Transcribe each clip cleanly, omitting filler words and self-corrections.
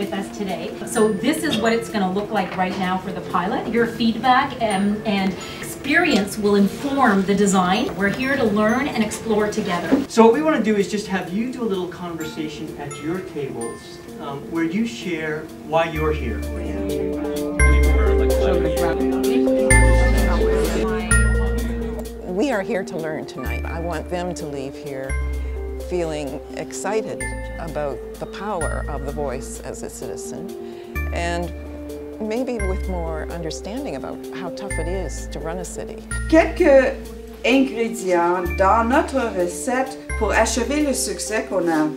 with us today. So this is what it's going to look like right now for the pilot. Your feedback and experience will inform the design. We're here to learn and explore together. So what we want to do is just have you do a little conversation at your tables where you share why you're here. We are here to learn tonight. I want them to leave here feeling excited about the power of the voice as a citizen, and maybe with more understanding about how tough it is to run a city. Quelques ingrédients dans notre recette pour achever le succès qu'on a.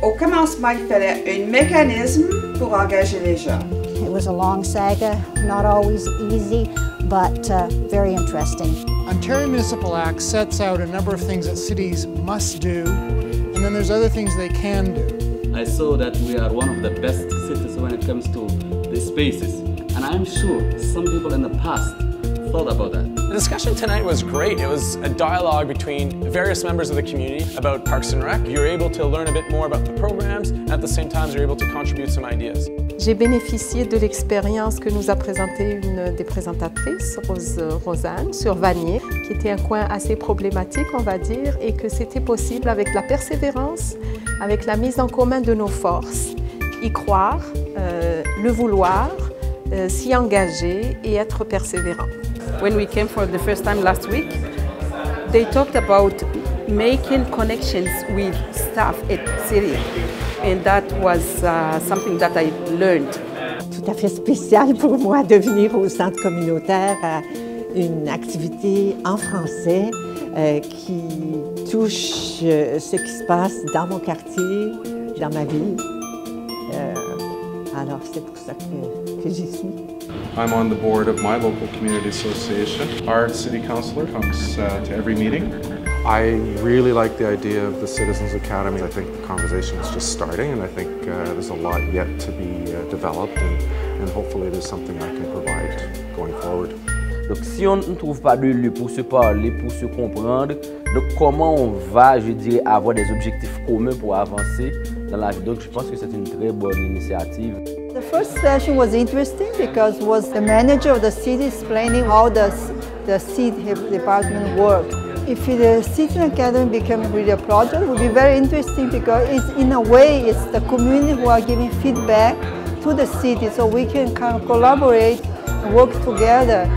Au commencement, il fallait un mécanisme pour engager les gens. It was a long saga, not always easy, but very interesting. Ontario Municipal Act sets out a number of things that cities must do, and then there's other things they can do. I saw that we are one of the best cities when it comes to the spaces, and I'm sure some people in the past thought about that. The discussion tonight was great. It was a dialogue between various members of the community about Parks and Rec. You're able to learn a bit more about the programs, and at the same time, you're able to contribute some ideas. J'ai bénéficié de l'expérience que nous a présentée une des présentatrices, Rosanne, sur Vanier, qui était un coin assez problématique, on va dire, et que c'était possible avec la persévérance, avec la mise en commun de nos forces, y croire, le vouloir, s'y engager et être persévérant. When we came for the first time last week, they talked about making connections with staff at City. And that was something that I learned. Tout à fait spécial pour moi de venir au centre communautaire à une activité en français qui touche ce qui se passe dans mon quartier, dans ma ville. Alors c'est pour ça que j'y suis. I'm on the board of my local community association. Our city councillor comes to every meeting. I really like the idea of the Citizens Academy. I think the conversation is just starting, and I think there's a lot yet to be developed, and hopefully there's something I can provide going forward. Donc si on ne trouve pas de lieu pour se parler, pour se comprendre, donc comment on va, je dirais, avoir des objectifs communs pour avancer dans la vie. Donc je pense que c'est une très bonne initiative. The first session was interesting because was the manager of the city explaining how the city department works. If the Citizen Academy becomes really a project, it would be very interesting because in a way it's the community who are giving feedback to the city, so we can kind of collaborate and work together.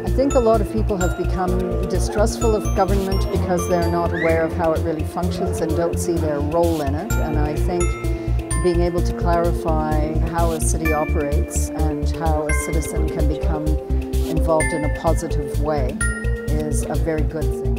I think a lot of people have become distrustful of government because they're not aware of how it really functions and don't see their role in it, and I think being able to clarify how a city operates and how a citizen can become involved in a positive way is a very good thing.